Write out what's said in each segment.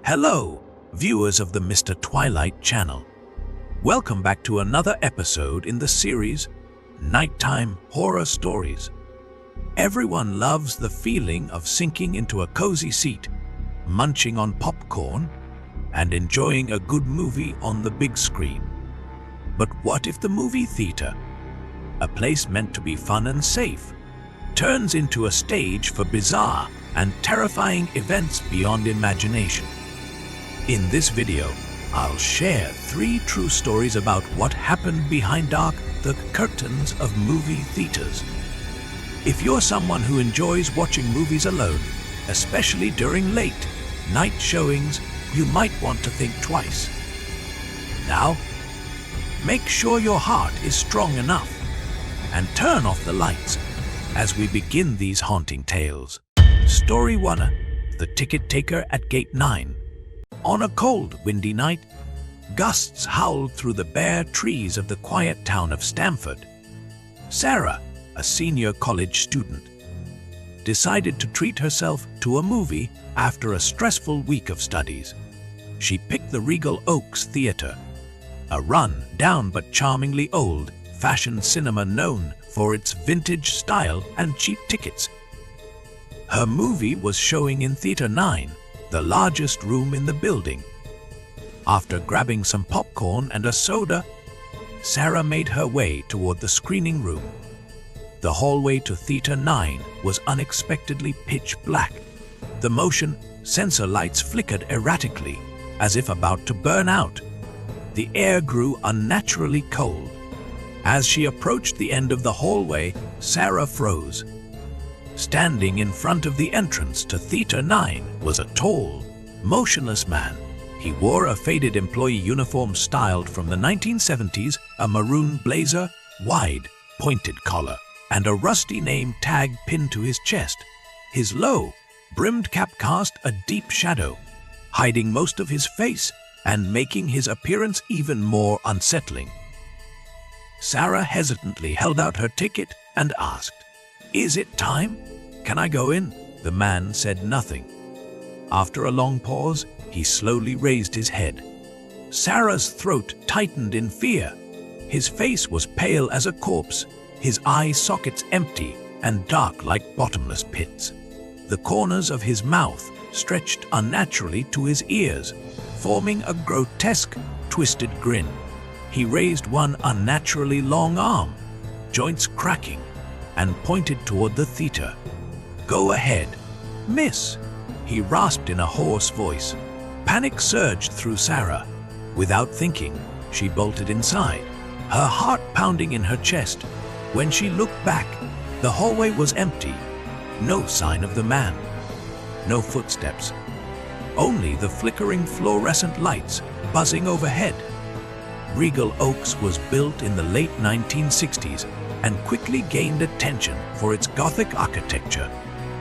Hello, viewers of the Mr. Twilight channel. Welcome back to another episode in the series Nighttime Horror Stories. Everyone loves the feeling of sinking into a cozy seat, munching on popcorn, and enjoying a good movie on the big screen. But what if the movie theater, a place meant to be fun and safe, turns into a stage for bizarre and terrifying events beyond imagination? In this video, I'll share 3 true stories about what happened behind the curtains of movie theaters. If you're someone who enjoys watching movies alone, especially during late night showings, you might want to think twice. Now, make sure your heart is strong enough and turn off the lights as we begin these haunting tales. Story 1. The Ticket Taker at Gate 9. On a cold, windy night, gusts howled through the bare trees of the quiet town of Stamford. Sarah, a senior college student, decided to treat herself to a movie after a stressful week of studies. She picked the Regal Oaks Theater, a run-down but charmingly old-fashioned cinema known for its vintage style and cheap tickets. Her movie was showing in Theater 9, the largest room in the building. After grabbing some popcorn and a soda, Sarah made her way toward the screening room. The hallway to Theater 9 was unexpectedly pitch black. The motion sensor lights flickered erratically, as if about to burn out. The air grew unnaturally cold. As she approached the end of the hallway, Sarah froze. Standing in front of the entrance to Theater 9 was a tall, motionless man. He wore a faded employee uniform styled from the 1970s, a maroon blazer, wide, pointed collar, and a rusty name tag pinned to his chest. His low, brimmed cap cast a deep shadow, hiding most of his face and making his appearance even more unsettling. Sarah hesitantly held out her ticket and asked, "Is it time? Can I go in?" The man said nothing. After a long pause, he slowly raised his head. Sarah's throat tightened in fear. His face was pale as a corpse, his eye sockets empty and dark like bottomless pits. The corners of his mouth stretched unnaturally to his ears, forming a grotesque, twisted grin. He raised one unnaturally long arm, joints cracking, and pointed toward the theater. "Go ahead, miss," he rasped in a hoarse voice. Panic surged through Sarah. Without thinking, she bolted inside, her heart pounding in her chest. When she looked back, the hallway was empty. No sign of the man. No footsteps. Only the flickering fluorescent lights buzzing overhead. Regal Oaks was built in the late 1960s and quickly gained attention for its Gothic architecture.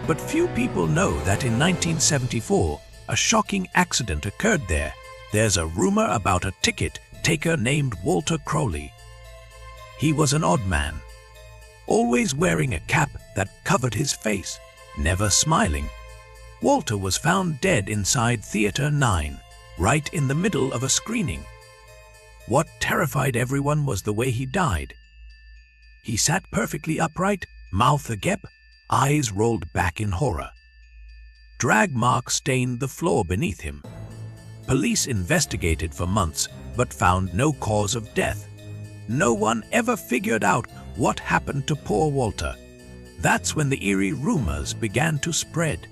But few people know that in 1974, a shocking accident occurred there. There's a rumor about a ticket taker named Walter Crowley. He was an odd man, always wearing a cap that covered his face, never smiling. Walter was found dead inside Theater 9, right in the middle of a screening. What terrified everyone was the way he died. He sat perfectly upright, mouth agape, eyes rolled back in horror. Drag marks stained the floor beneath him. Police investigated for months, but found no cause of death. No one ever figured out what happened to poor Walter. That's when the eerie rumors began to spread.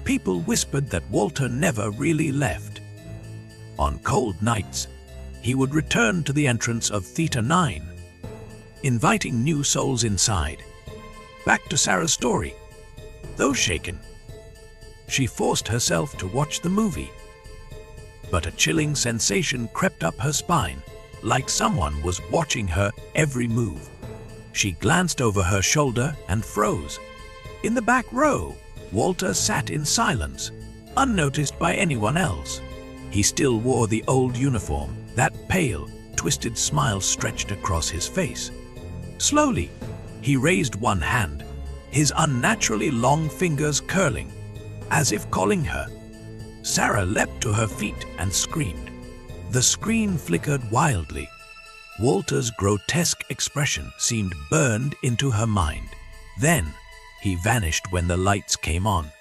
People whispered that Walter never really left. On cold nights, he would return to the entrance of Theater 9, inviting new souls inside. Back to Sarah's story. Though shaken, she forced herself to watch the movie. But a chilling sensation crept up her spine, like someone was watching her every move. She glanced over her shoulder and froze. In the back row, Walter sat in silence, unnoticed by anyone else. He still wore the old uniform, that pale, twisted smile stretched across his face. Slowly, he raised one hand, his unnaturally long fingers curling, as if calling her. Sarah leapt to her feet and screamed. The screen flickered wildly. Walter's grotesque expression seemed burned into her mind. Then, he vanished when the lights came on.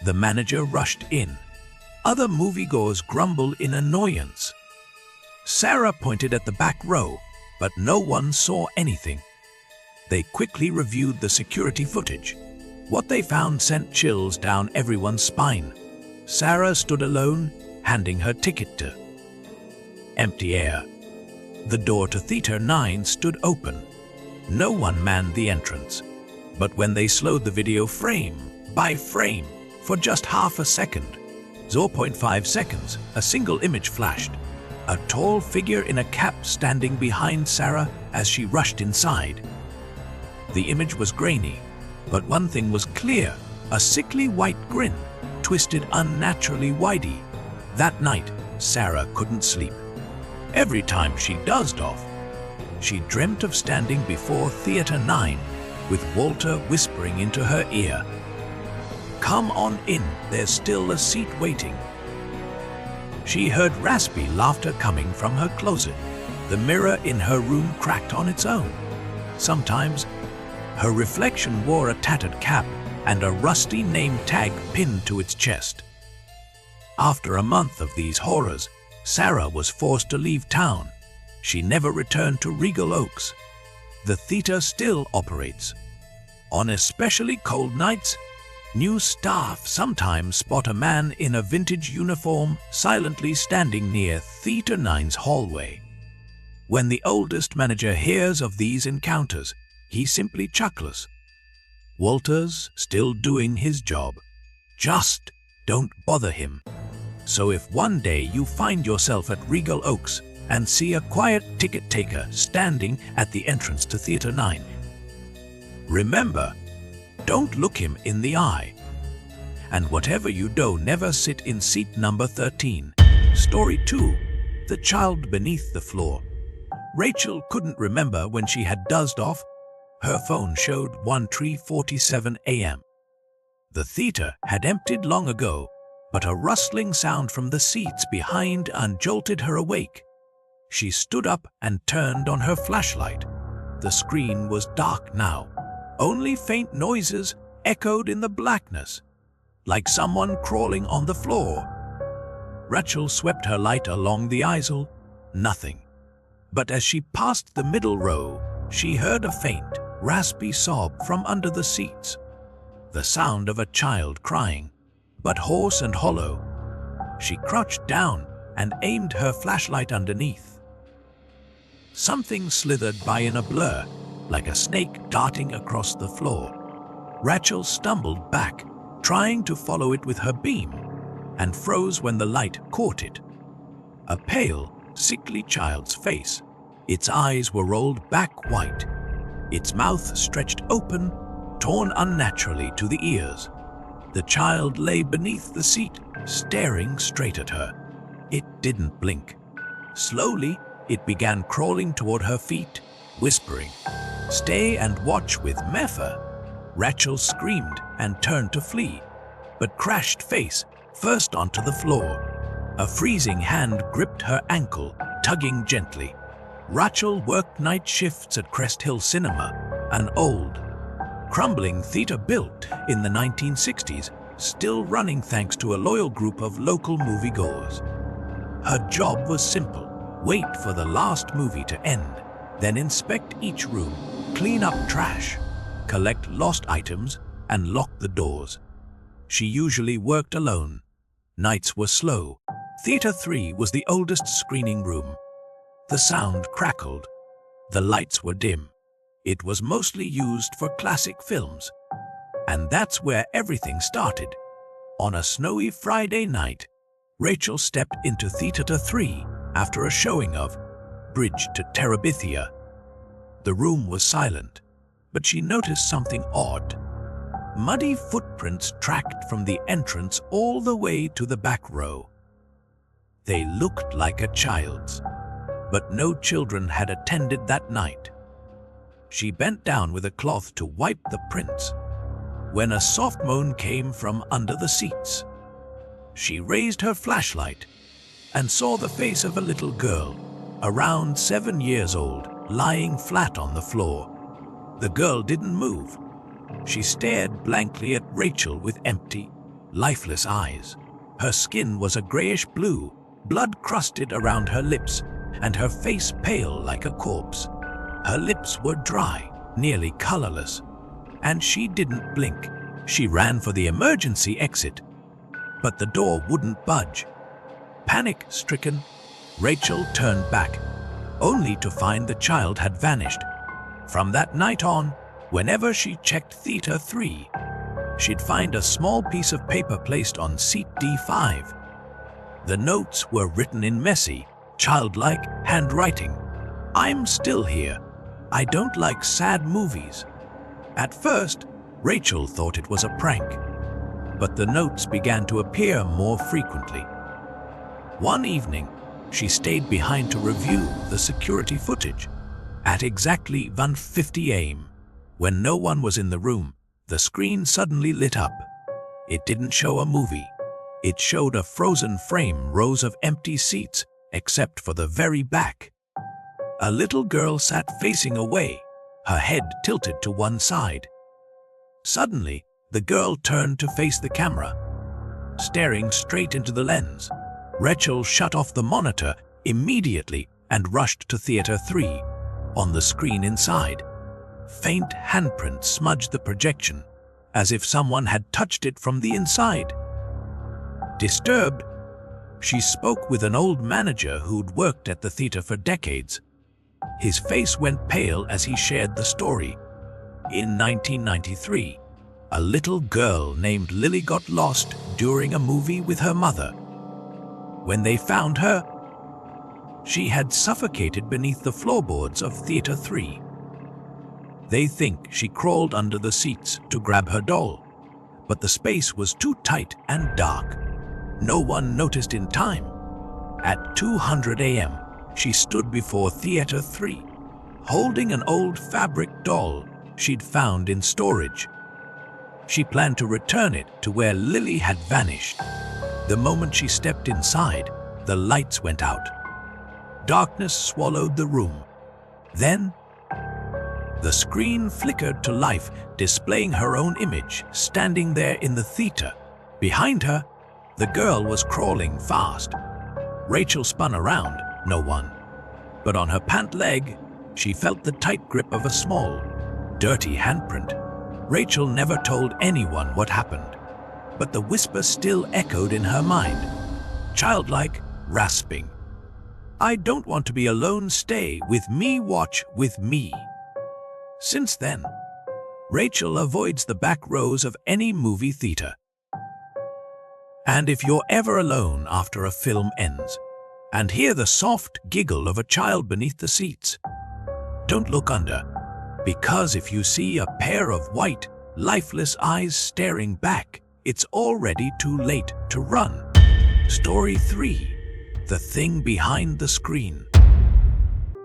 The manager rushed in. Other moviegoers grumbled in annoyance. Sarah pointed at the back row, but no one saw anything. They quickly reviewed the security footage. What they found sent chills down everyone's spine. Sarah stood alone, handing her ticket to empty air. The door to Theater 9 stood open. No one manned the entrance. But when they slowed the video frame by frame for just half a second, 0.5 seconds, a single image flashed. A tall figure in a cap standing behind Sarah as she rushed inside. The image was grainy, but one thing was clear, a sickly white grin, twisted unnaturally widey. That night, Sarah couldn't sleep. Every time she dozed off, she dreamt of standing before Theater 9 with Walter whispering into her ear, "Come on in, there's still a seat waiting." She heard raspy laughter coming from her closet. The mirror in her room cracked on its own. Sometimes, her reflection wore a tattered cap and a rusty name tag pinned to its chest. After a month of these horrors, Sarah was forced to leave town. She never returned to Regal Oaks. The theater still operates. On especially cold nights, new staff sometimes spot a man in a vintage uniform silently standing near Theater 9's hallway. When the oldest manager hears of these encounters, he simply chuckles. Walter's still doing his job. Just don't bother him. So if one day you find yourself at Regal Oaks and see a quiet ticket taker standing at the entrance to Theater 9, remember, don't look him in the eye. And whatever you do, never sit in seat number 13. Story 2. The Child Beneath the Floor. Rachel couldn't remember when she had dozed off. Her phone showed 13:47 a.m. The theater had emptied long ago, but a rustling sound from the seats behind jolted her awake. She stood up and turned on her flashlight. The screen was dark now. Only faint noises echoed in the blackness, like someone crawling on the floor. Rachel swept her light along the aisle. Nothing. But as she passed the middle row, she heard a faint, raspy sob from under the seats. The sound of a child crying, but hoarse and hollow. She crouched down and aimed her flashlight underneath. Something slithered by in a blur, like a snake darting across the floor. Rachel stumbled back, trying to follow it with her beam, and froze when the light caught it. A pale, sickly child's face. Its eyes were rolled back white. Its mouth stretched open, torn unnaturally to the ears. The child lay beneath the seat, staring straight at her. It didn't blink. Slowly, it began crawling toward her feet, whispering, "Stay and watch with Mepha." Rachel screamed and turned to flee, but crashed face first onto the floor. A freezing hand gripped her ankle, tugging gently. Rachel worked night shifts at CrestHill Cinema, an old, crumbling theater built in the 1960s, still running thanks to a loyal group of local moviegoers. Her job was simple: wait for the last movie to end, then inspect each room, clean up trash, collect lost items, and lock the doors. She usually worked alone. Nights were slow. Theater 3 was the oldest screening room. The sound crackled. The lights were dim. It was mostly used for classic films. And that's where everything started. On a snowy Friday night, Rachel stepped into Theater 3 after a showing of Bridge to Terabithia. The room was silent, but she noticed something odd. Muddy footprints tracked from the entrance all the way to the back row. They looked like a child's, but no children had attended that night. She bent down with a cloth to wipe the prints, when a soft moan came from under the seats. She raised her flashlight and saw the face of a little girl, around 7 years old, lying flat on the floor. The girl didn't move. She stared blankly at Rachel with empty, lifeless eyes. Her skin was a grayish blue, blood crusted around her lips, and her face pale like a corpse. Her lips were dry, nearly colorless, and she didn't blink. She ran for the emergency exit, but the door wouldn't budge. Panic-stricken, Rachel turned back, only to find the child had vanished. From that night on, whenever she checked Theater 3, she'd find a small piece of paper placed on seat D5. The notes were written in messy, childlike handwriting. "I'm still here. I don't like sad movies." At first, Rachel thought it was a prank, but the notes began to appear more frequently. One evening, she stayed behind to review the security footage. At exactly 1:50 a.m., when no one was in the room, the screen suddenly lit up. It didn't show a movie. It showed a frozen frame, rows of empty seats, except for the very back. A little girl sat facing away, her head tilted to one side. Suddenly, the girl turned to face the camera, staring straight into the lens. Rachel shut off the monitor immediately and rushed to Theater 3. On the screen inside, faint handprints smudged the projection, as if someone had touched it from the inside. Disturbed, she spoke with an old manager who'd worked at the theater for decades. His face went pale as he shared the story. In 1993, a little girl named Lilly got lost during a movie with her mother. When they found her, she had suffocated beneath the floorboards of Theater 3. They think she crawled under the seats to grab her doll, but the space was too tight and dark. No one noticed in time. At 2:00 a.m., she stood before Theater 3, holding an old fabric doll she'd found in storage. She planned to return it to where Lilly had vanished. The moment she stepped inside, the lights went out. Darkness swallowed the room. Then, the screen flickered to life, displaying her own image, standing there in the theater. Behind her, the girl was crawling fast. Rachel spun around, no one. But on her pant leg, she felt the tight grip of a small, dirty handprint. Rachel never told anyone what happened, but the whisper still echoed in her mind, childlike, rasping. "I don't want to be alone, stay with me, watch with me." Since then, Rachel avoids the back rows of any movie theater. And if you're ever alone after a film ends, and hear the soft giggle of a child beneath the seats, don't look under, because if you see a pair of white, lifeless eyes staring back, it's already too late to run. Story 3. The Thing Behind the Screen.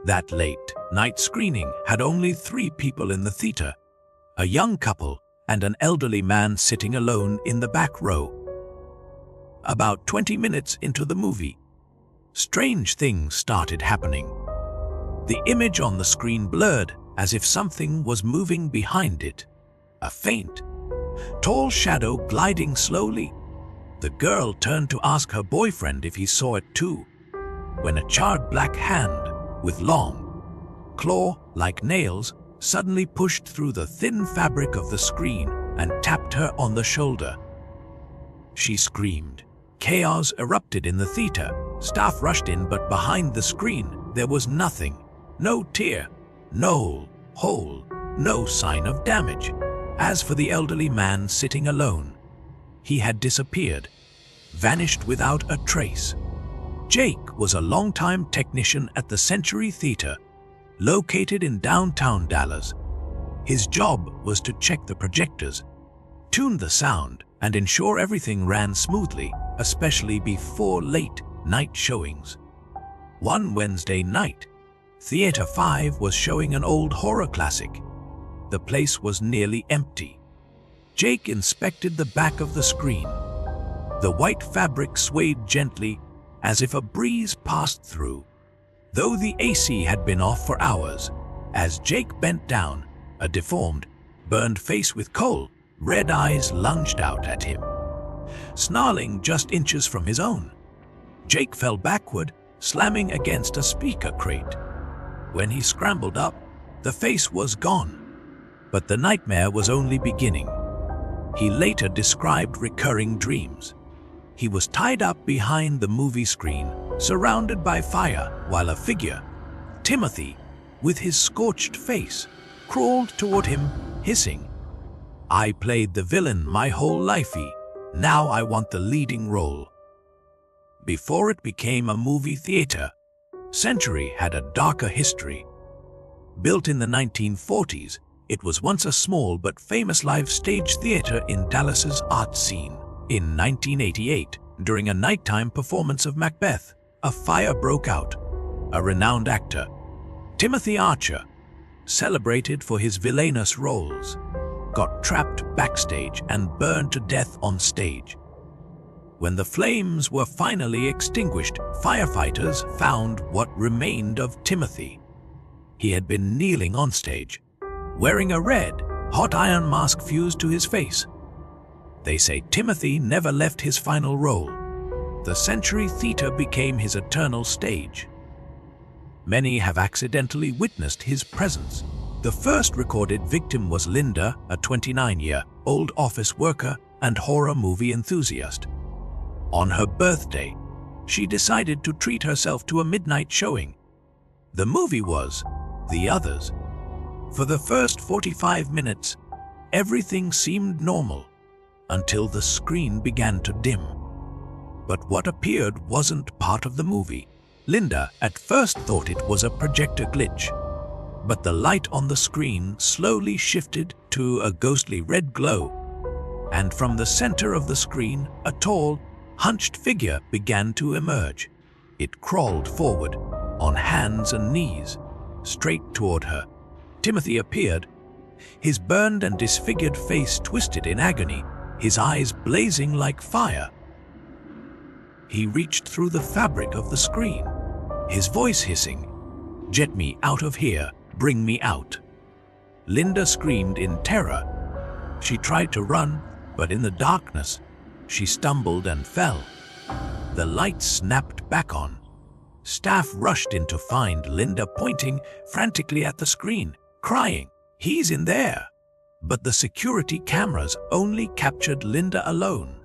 That late night screening had only 3 people in the theater, a young couple and an elderly man sitting alone in the back row. About 20 minutes into the movie, strange things started happening. The image on the screen blurred as if something was moving behind it. A faint, tall shadow gliding slowly. The girl turned to ask her boyfriend if he saw it too, when a charred black hand with long, claw-like nails suddenly pushed through the thin fabric of the screen and tapped her on the shoulder. She screamed. Chaos erupted in the theater. Staff rushed in, but behind the screen there was nothing. No tear, no hole, no sign of damage. As for the elderly man sitting alone, he had disappeared, vanished without a trace. Jake was a longtime technician at the Century Theater, located in downtown Dallas. His job was to check the projectors, tune the sound, and ensure everything ran smoothly, especially before late-night showings. One Wednesday night, Theater 5 was showing an old horror classic. The place was nearly empty. Jake inspected the back of the screen. The white fabric swayed gently as if a breeze passed through. Though the AC had been off for hours, as Jake bent down, a deformed, burned face with coal, red eyes lunged out at him, snarling just inches from his own. Jake fell backward, slamming against a speaker crate. When he scrambled up, the face was gone. But the nightmare was only beginning. He later described recurring dreams. He was tied up behind the movie screen, surrounded by fire, while a figure, Timothy, with his scorched face, crawled toward him, hissing, "I played the villain my whole lifey. Now I want the leading role." Before it became a movie theater, Century had a darker history. Built in the 1940s, it was once a small but famous live stage theater in Dallas's art scene. In 1988, during a nighttime performance of Macbeth, a fire broke out. A renowned actor, Timothy Archer, celebrated for his villainous roles, got trapped backstage and burned to death on stage. When the flames were finally extinguished, firefighters found what remained of Timothy. He had been kneeling on stage, wearing a red, hot iron mask fused to his face. They say Timothy never left his final role. The Century Theater became his eternal stage. Many have accidentally witnessed his presence. The first recorded victim was Linda, a 29-year-old office worker and horror movie enthusiast. On her birthday, she decided to treat herself to a midnight showing. The movie was The Others. For the first 45 minutes, everything seemed normal until the screen began to dim. But what appeared wasn't part of the movie. Linda at first thought it was a projector glitch, but the light on the screen slowly shifted to a ghostly red glow, and from the center of the screen, a tall, hunched figure began to emerge. It crawled forward, on hands and knees, straight toward her. Timothy appeared, his burned and disfigured face twisted in agony, his eyes blazing like fire. He reached through the fabric of the screen, his voice hissing, "Get me out of here, bring me out." Linda screamed in terror. She tried to run, but in the darkness, she stumbled and fell. The lights snapped back on. Staff rushed in to find Linda pointing frantically at the screen, crying, "He's in there!" But the security cameras only captured Linda alone,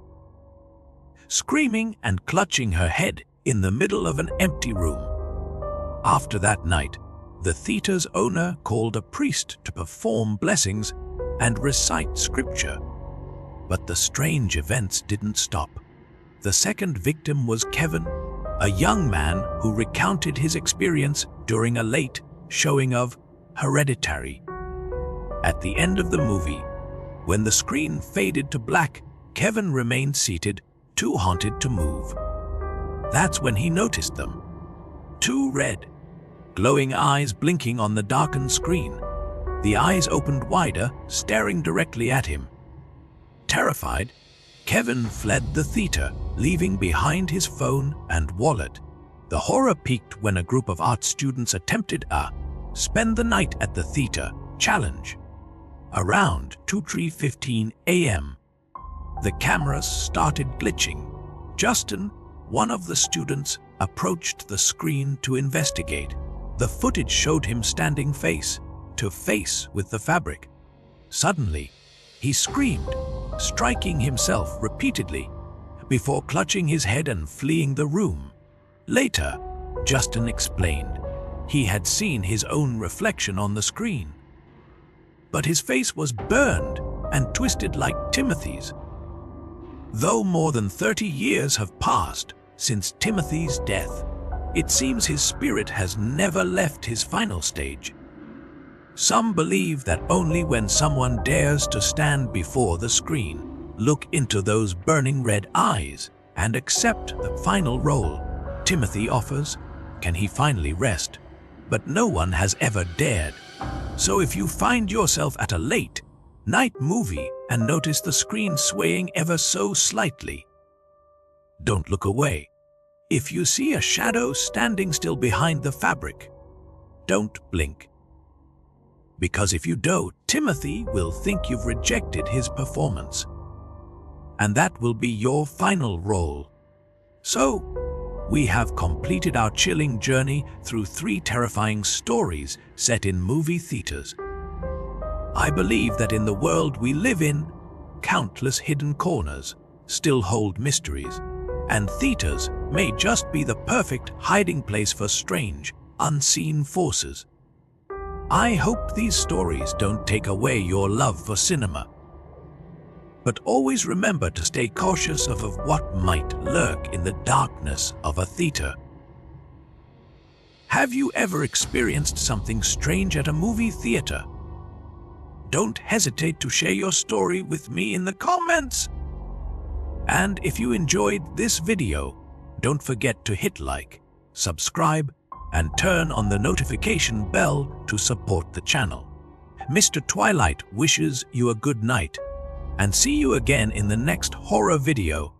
screaming and clutching her head in the middle of an empty room. After that night, the theater's owner called a priest to perform blessings and recite scripture. But the strange events didn't stop. The second victim was Kevin, a young man who recounted his experience during a late showing of Hereditary. At the end of the movie, when the screen faded to black, Kevin remained seated, too haunted to move. That's when he noticed them. Two red, glowing eyes blinking on the darkened screen. The eyes opened wider, staring directly at him. Terrified, Kevin fled the theater, leaving behind his phone and wallet. The horror peaked when a group of art students attempted a "spend the night at the theater" challenge. Around 2:15 a.m., the cameras started glitching. Justin, one of the students, approached the screen to investigate. The footage showed him standing face to face with the fabric. Suddenly, he screamed, striking himself repeatedly before clutching his head and fleeing the room. Later, Justin explained he had seen his own reflection on the screen, but his face was burned and twisted like Timothy's. Though more than 30 years have passed since Timothy's death, it seems his spirit has never left his final stage. Some believe that only when someone dares to stand before the screen, look into those burning red eyes, and accept the final role Timothy offers, can he finally rest. But no one has ever dared. So if you find yourself at a late night movie and notice the screen swaying ever so slightly, don't look away. If you see a shadow standing still behind the fabric, don't blink. Because if you do, Timothy will think you've rejected his performance. And that will be your final role. So, we have completed our chilling journey through 3 terrifying stories set in movie theaters. I believe that in the world we live in, countless hidden corners still hold mysteries, and theaters may just be the perfect hiding place for strange, unseen forces. I hope these stories don't take away your love for cinema. But always remember to stay cautious of what might lurk in the darkness of a theater. Have you ever experienced something strange at a movie theater? Don't hesitate to share your story with me in the comments. And if you enjoyed this video, don't forget to hit like, subscribe, and turn on the notification bell to support the channel. Mr. Twilight wishes you a good night, and see you again in the next horror video.